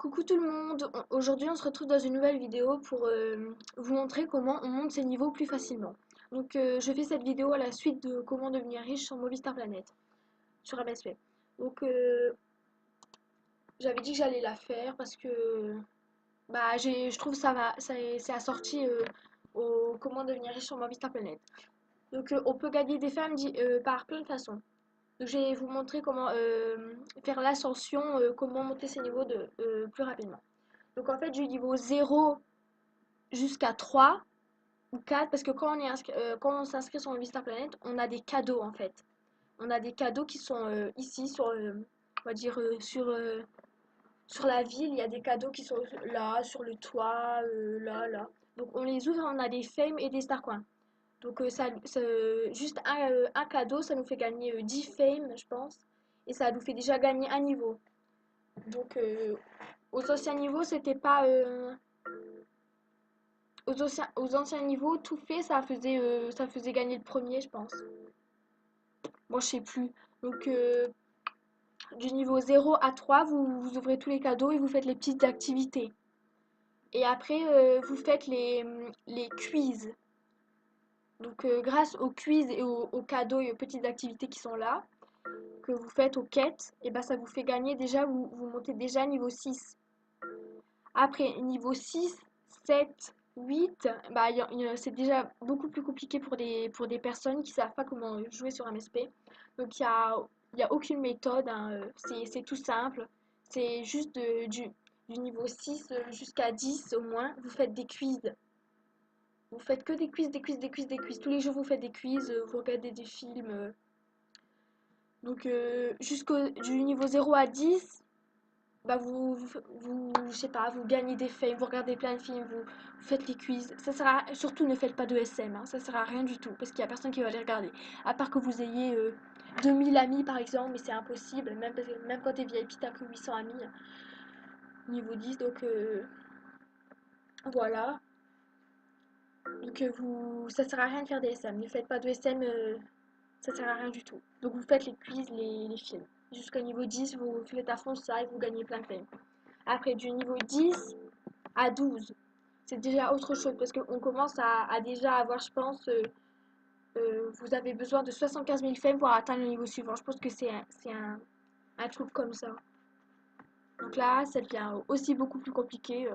Coucou tout le monde, aujourd'hui on se retrouve dans une nouvelle vidéo pour vous montrer comment on monte ses niveaux plus facilement. Donc je fais cette vidéo à la suite de comment devenir riche sur Movistar Planet, sur MSP. Donc j'avais dit que j'allais la faire parce que je trouve ça va, c'est assorti au comment devenir riche sur Movistar Planet. Donc on peut gagner des femmes par plein de façons. Donc je vais vous montrer comment faire l'ascension, comment monter ses niveaux plus rapidement. Donc en fait, du niveau 0 jusqu'à 3 ou 4 parce que quand on s'inscrit sur Movistar Planet, on a des cadeaux en fait. On a des cadeaux qui sont ici sur, on va dire, sur la ville, il y a des cadeaux qui sont là, sur le toit, là, là. Donc on les ouvre, on a des fames et des star coins. Donc juste un cadeau, ça nous fait gagner 10 fames, je pense. Et ça nous fait déjà gagner un niveau. Donc aux anciens niveaux, c'était pas... aux anciens niveaux, tout fait, ça faisait gagner le premier, je pense. Moi, je sais plus. Donc, du niveau 0 à 3, vous ouvrez tous les cadeaux et vous faites les petites activités. Et après, vous faites les quiz. Donc, grâce aux quiz et aux cadeaux et aux petites activités qui sont là, que vous faites aux quêtes, et ben ça vous fait gagner déjà, vous montez déjà niveau 6. Après, niveau 6, 7, 8, c'est déjà beaucoup plus compliqué pour des personnes qui ne savent pas comment jouer sur MSP. Donc, il y a aucune méthode, hein, c'est tout simple. C'est juste du niveau 6 jusqu'à 10 au moins, vous faites des quiz. Vous faites que des quiz, des quiz, des quiz, des quiz. Tous les jours, vous faites des quiz, vous regardez des films. Donc, jusqu'au du niveau 0 à 10, je sais pas, vous gagnez des fames, vous regardez plein de films, vous faites les quiz. Surtout ne faites pas de SM, hein, ça sert à rien du tout, parce qu'il y a personne qui va les regarder. À part que vous ayez 2000 amis par exemple, mais c'est impossible, même quand t'es VIP, t'as que 800 amis, hein, niveau 10, donc voilà. Donc ça sert à rien de faire des SM, ne faites pas de SM, ça sert à rien du tout. Donc vous faites les quiz, les films. Jusqu'au niveau 10, vous faites à fond ça et vous gagnez plein de fames. Après, du niveau 10 à 12, c'est déjà autre chose parce qu'on commence à déjà avoir, je pense, vous avez besoin de 75 000 fames pour atteindre le niveau suivant. Je pense que un truc comme ça. Donc là, ça devient aussi beaucoup plus compliqué.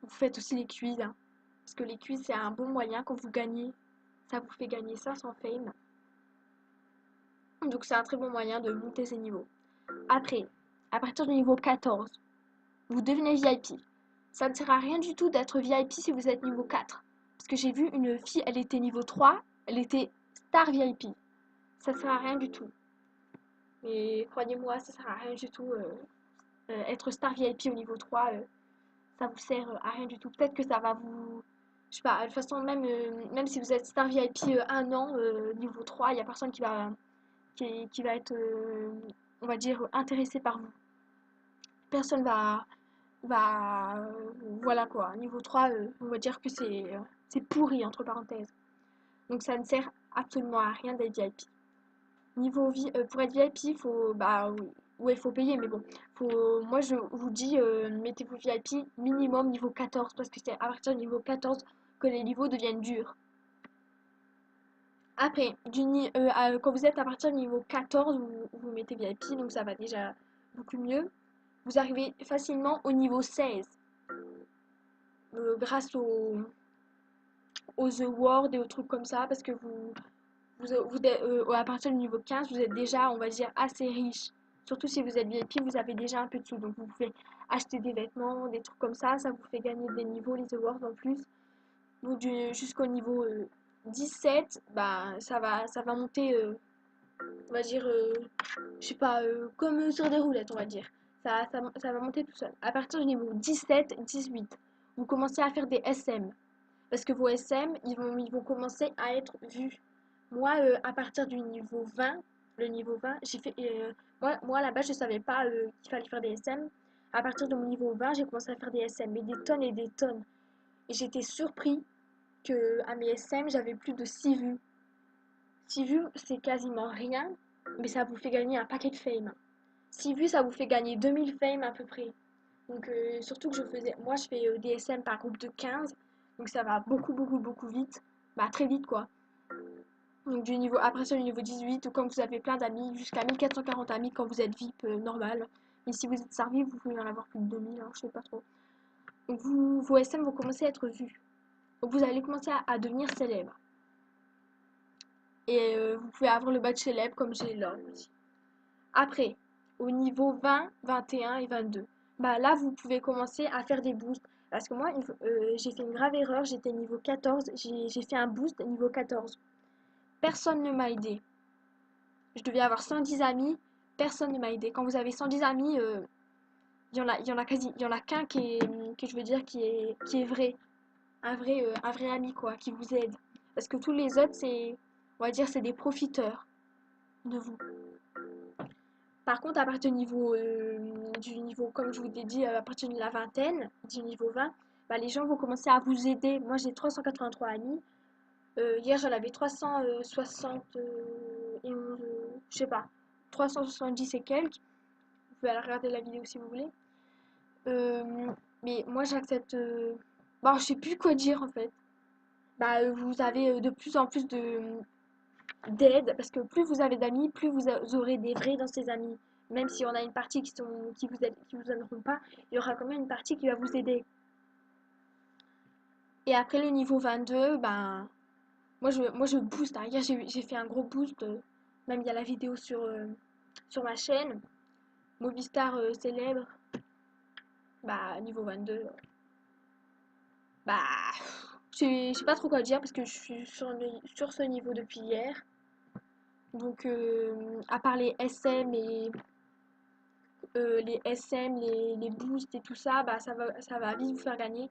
Vous faites aussi les quiz, hein, parce que les quiz, c'est un bon moyen quand vous gagnez. Ça vous fait gagner 500 fames. Donc c'est un très bon moyen de monter ces niveaux. Après, à partir du niveau 14, vous devenez VIP. Ça ne sert à rien du tout d'être VIP si vous êtes niveau 4. Parce que j'ai vu une fille, elle était niveau 3, elle était star VIP. Ça sert à rien du tout. Mais croyez-moi, ça sert à rien du tout. Être star VIP au niveau 3, ça vous sert à rien du tout. Peut-être que ça va vous... Je sais pas, de toute façon, même si vous êtes star VIP un an, niveau 3, il n'y a personne qui va être, on va dire, intéressé par vous. Personne voilà quoi. Niveau 3, on va dire que c'est pourri, entre parenthèses. Donc ça ne sert absolument à rien d'être VIP. Pour être VIP, faut, oui, ouais, faut payer, mais bon. Moi, je vous dis, mettez-vous VIP minimum niveau 14, parce que c'est à partir du niveau 14 que les niveaux deviennent durs. Après, quand vous êtes à partir du niveau 14, vous mettez VIP, donc ça va déjà beaucoup mieux. Vous arrivez facilement au niveau 16, grâce aux awards et aux trucs comme ça, parce que à partir du niveau 15, vous êtes déjà, on va dire, assez riche. Surtout si vous êtes VIP, vous avez déjà un peu de sous. Donc vous pouvez acheter des vêtements, des trucs comme ça vous fait gagner des niveaux, les awards en plus. Donc jusqu'au niveau 17, ça va monter, on va dire, je sais pas, comme sur des roulettes, on va dire. Ça va monter tout seul. À partir du niveau 17, 18, vous commencez à faire des SM. Parce que vos SM, ils vont commencer à être vus. Moi, à partir du niveau 20, le niveau 20, j'ai fait. Moi là-bas, je savais pas qu'il fallait faire des SM. À partir de mon niveau 20, j'ai commencé à faire des SM, mais des tonnes et des tonnes. Et j'étais surpris que à mes SM, j'avais plus de 6 vues. 6 vues, c'est quasiment rien, mais ça vous fait gagner un paquet de fame. 6 vues, ça vous fait gagner 2000 fame à peu près. Donc surtout que moi je fais des SM par groupe de 15, donc ça va beaucoup vite, bah très vite quoi. Donc du niveau, après sur le niveau 18, ou quand vous avez plein d'amis, jusqu'à 1440 amis quand vous êtes VIP normal. Et si vous êtes servi, vous pouvez en avoir plus de 2000, hein, je sais pas trop. Donc vos SM vont commencer à être vus. Donc vous allez commencer à devenir célèbre. Et vous pouvez avoir le badge célèbre comme j'ai là aussi. Après, au niveau 20, 21 et 22, bah là vous pouvez commencer à faire des boosts. Parce que moi, j'ai fait une grave erreur, j'étais niveau 14, j'ai fait un boost niveau 14. Personne ne m'a aidé. Je devais avoir 110 amis, personne ne m'a aidé. Quand vous avez 110 amis, il y en a qu'un que je veux dire qui est vrai, un vrai ami quoi, qui vous aide. Parce que tous les autres, on va dire, c'est des profiteurs de vous. Par contre, à partir du niveau, comme je vous l'ai dit, à partir de la vingtaine, du niveau 20, bah, les gens vont commencer à vous aider. Moi, j'ai 383 amis. Hier, j'en avais 371, je sais pas, 370 et quelques. Vous pouvez aller regarder la vidéo si vous voulez. Euh, mais moi, j'accepte. Bon, je sais plus quoi dire en fait. Bah, vous avez de plus en plus d'aide parce que plus vous avez d'amis, plus vous aurez des vrais dans ces amis. Même si on a une partie qui vous aideront pas, il y aura quand même une partie qui va vous aider. Et après le niveau 22, ben moi je booste, hein. Hier j'ai fait un gros boost, même il y a la vidéo sur ma chaîne. Movistar célèbre, bah niveau 22, bah je sais pas trop quoi dire parce que je suis sur ce niveau depuis hier. Donc à part les SM, les boosts et tout ça, bah ça va vite vous faire gagner.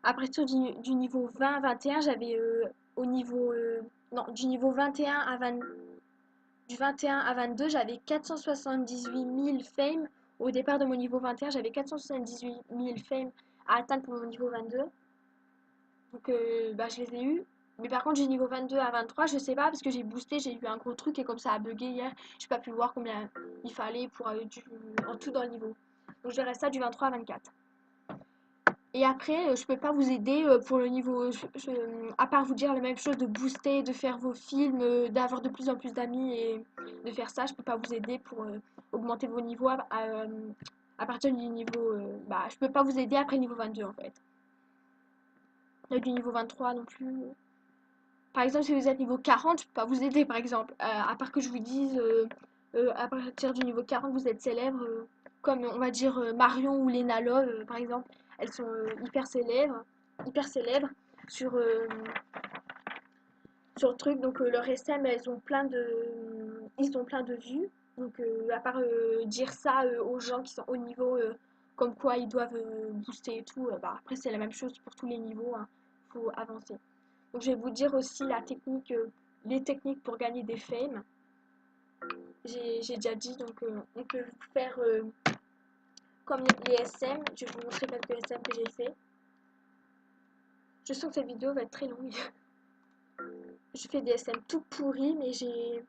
Après sur du niveau 20, 21, j'avais au niveau non, du niveau 21 à 20, du 21 à 22, j'avais 478 000 fame. Au départ de mon niveau 21, j'avais 478 000 fame à atteindre pour mon niveau 22. Donc bah, je les ai eus. Mais par contre, du niveau 22 à 23, je sais pas parce que j'ai boosté, j'ai eu un gros truc et comme ça a bugué hier, j'ai pas pu voir combien il fallait pour en tout dans le niveau. Donc je verrai ça du 23 à 24. Et après, je peux pas vous aider pour le niveau, à part vous dire la même chose de booster, de faire vos films, d'avoir de plus en plus d'amis et de faire ça, je peux pas vous aider pour augmenter vos niveaux à partir du niveau, bah je peux pas vous aider après le niveau 22 en fait. Et du niveau 23 non plus. Par exemple, si vous êtes niveau 40, je peux pas vous aider par exemple. À part que je vous dise, à partir du niveau 40, vous êtes célèbre, comme on va dire Marion ou Lena Love par exemple. Elles sont hyper célèbres sur, sur le truc. Donc leur SM, ils ont plein de vues. Donc à part dire ça aux gens qui sont haut niveau, comme quoi ils doivent booster et tout, bah, après c'est la même chose pour tous les niveaux, hein. Faut avancer. Donc je vais vous dire aussi les techniques pour gagner des fames. J'ai déjà dit, donc on peut faire comme les SM. Je vais vous montrer quelques SM que j'ai fait. Je sens que cette vidéo va être très longue. Je fais des SM tout pourris, mais j'ai...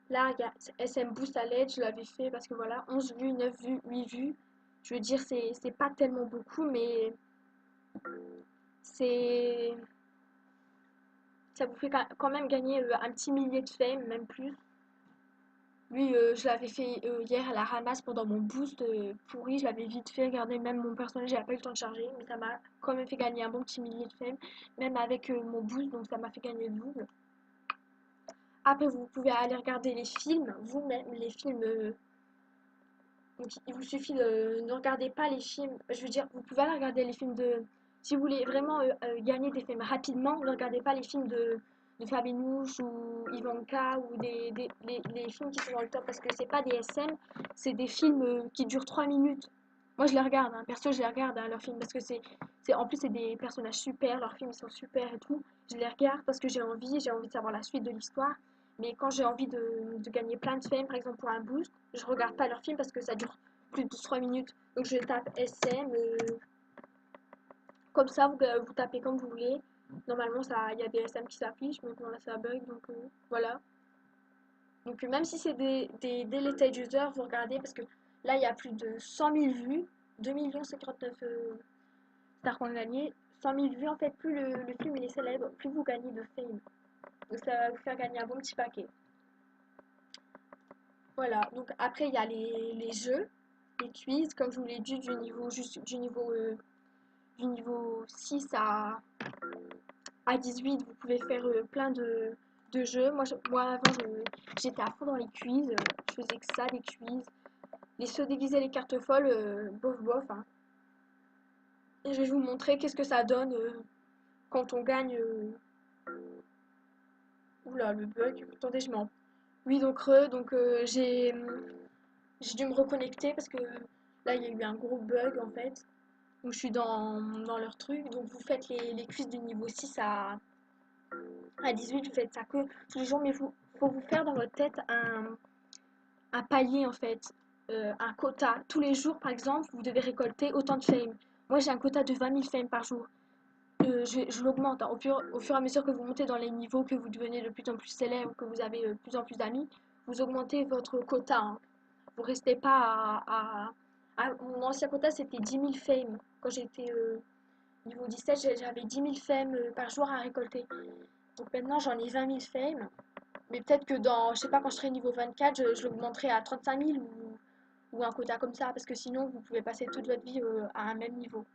Là, il y a SM Boost à l'aide, je l'avais fait parce que voilà, 11 vues, 9 vues, 8 vues. Je veux dire, c'est pas tellement beaucoup, mais c'est... Ça vous fait quand même gagner un petit millier de fame, même plus. Lui, je l'avais fait hier à la ramasse pendant mon boost pourri. Je l'avais vite fait. Regardez, même mon personnage, j'ai pas eu le temps de charger. Mais ça m'a quand même fait gagner un bon petit millier de fame. Même avec mon boost, donc ça m'a fait gagner le double. Après, vous pouvez aller regarder les films, vous-même, les films. Donc, il vous suffit de ne regarder pas les films. Je veux dire, vous pouvez aller regarder les films de. Si vous voulez vraiment gagner des films rapidement, ne regardez pas les films de Fabinouche ou Ivanka ou les films qui sont dans le top parce que c'est pas des SM, c'est des films qui durent 3 minutes. Moi je les regarde, hein. Perso je les regarde hein, leurs films parce que en plus c'est des personnages super, leurs films ils sont super et tout. Je les regarde parce que j'ai envie de savoir la suite de l'histoire. Mais quand j'ai envie de gagner plein de fame, par exemple pour un boost, je regarde pas leurs films parce que ça dure plus de 3 minutes. Donc je tape SM, comme ça vous tapez comme vous voulez. Normalement il y a des SM qui s'affichent, mais bon là ça bug, donc voilà. Donc même si c'est des deleted users, vous regardez parce que là il y a plus de 100 000 vues. 2 59 stars qu'on a gagné. 100 000 vues, en fait, plus le film il est célèbre, plus vous gagnez de fame. Donc ça va vous faire gagner un bon petit paquet. Voilà, donc après il y a les jeux, les quiz, comme je vous l'ai dit, du niveau 6 à 18, vous pouvez faire plein de jeux. Moi avant, j'étais à fond dans les quiz, je faisais que ça, des quiz. Les sauts déguisés, les cartes folles, bof bof, hein. Et je vais vous montrer qu'est-ce que ça donne quand on gagne. Oula, le bug. Attendez, je m'en. Oui, donc j'ai dû me reconnecter parce que là, il y a eu un gros bug en fait. Donc je suis dans leur truc. Donc vous faites les quiz du niveau 6 à 18, vous faites ça que tous les jours, mais faut vous faire dans votre tête un palier en fait, un quota. Tous les jours, par exemple, vous devez récolter autant de fame. Moi, j'ai un quota de 20 000 fame par jour. Je l'augmente, hein. Au fur et à mesure que vous montez dans les niveaux, que vous devenez de plus en plus célèbre, que vous avez de plus en plus d'amis, vous augmentez votre quota, hein. Vous restez pas mon ancien quota, c'était 10 000 fame. Quand j'étais niveau 17, j'avais 10 000 fame par jour à récolter. Donc maintenant, j'en ai 20 000 fame. Mais peut-être que je sais pas, quand je serai niveau 24, je l'augmenterai à 35 000 ou un quota comme ça, parce que sinon, vous pouvez passer toute votre vie à un même niveau.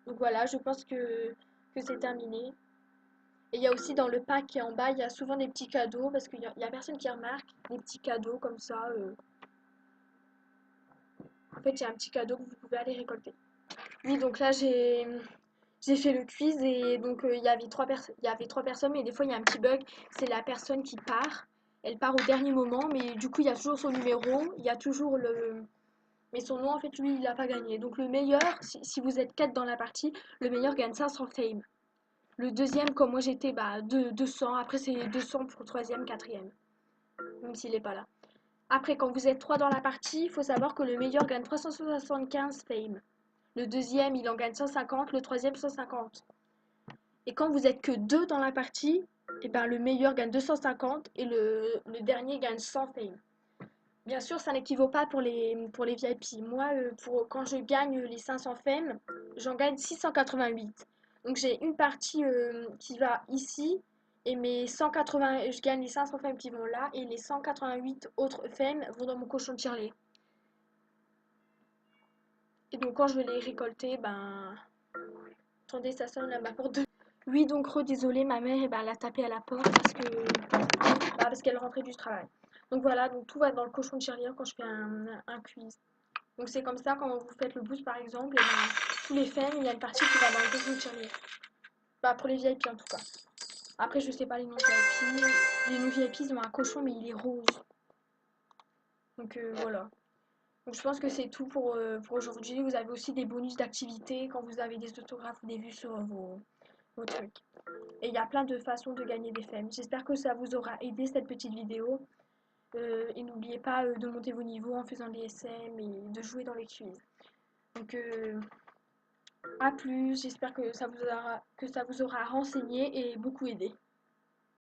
Donc voilà, je pense que c'est terminé. Et il y a aussi dans le pack qui est en bas, il y a souvent des petits cadeaux, parce qu'il y a personne qui remarque, des petits cadeaux comme ça. En fait, il y a un petit cadeau que vous pouvez aller récolter. Oui, donc là, j'ai fait le quiz et donc il y avait trois personnes, mais des fois, il y a un petit bug. C'est la personne qui part. Elle part au dernier moment, mais du coup, il y a toujours son numéro, il y a toujours le... Mais son nom, en fait, lui, il n'a pas gagné. Donc le meilleur, si vous êtes 4 dans la partie, le meilleur gagne 500 fame. Le deuxième, comme moi j'étais, 200. Après, c'est 200 pour le troisième, quatrième. Même s'il n'est pas là. Après, quand vous êtes 3 dans la partie, il faut savoir que le meilleur gagne 375 fame. Le deuxième, il en gagne 150. Le troisième, 150. Et quand vous êtes que 2 dans la partie, et ben, le meilleur gagne 250 et le dernier gagne 100 fame. Bien sûr, ça n'équivaut pas pour les VIP. Moi, quand je gagne les 500 fame, j'en gagne 688. Donc j'ai une partie qui va ici et mes 180, je gagne les 500 fame qui vont là et les 188 autres fame vont dans mon cochon de tirelire. Et donc quand je vais les récolter, ben... Attendez, ça sonne à ma porte de... Oui, donc désolée, ma mère, elle a tapé à la porte parce qu'elle rentrait du travail. Donc voilà, donc tout va dans le cochon de tirelire quand je fais un quiz. Donc c'est comme ça, quand vous faites le boost par exemple, et ben, tous les fans, il y a une partie qui va dans le cochon de tirelire. Bah pour les VIP en tout cas. Après je sais pas les noms VIP. Les noms VIP ils ont un cochon mais il est rose. Donc voilà. Donc je pense que c'est tout pour aujourd'hui. Vous avez aussi des bonus d'activité quand vous avez des autographes ou des vues sur vos trucs. Et il y a plein de façons de gagner des femmes. J'espère que ça vous aura aidé cette petite vidéo. Et n'oubliez pas de monter vos niveaux en faisant des SM et de jouer dans les quiz. Donc à plus, j'espère que ça vous aura renseigné et beaucoup aidé.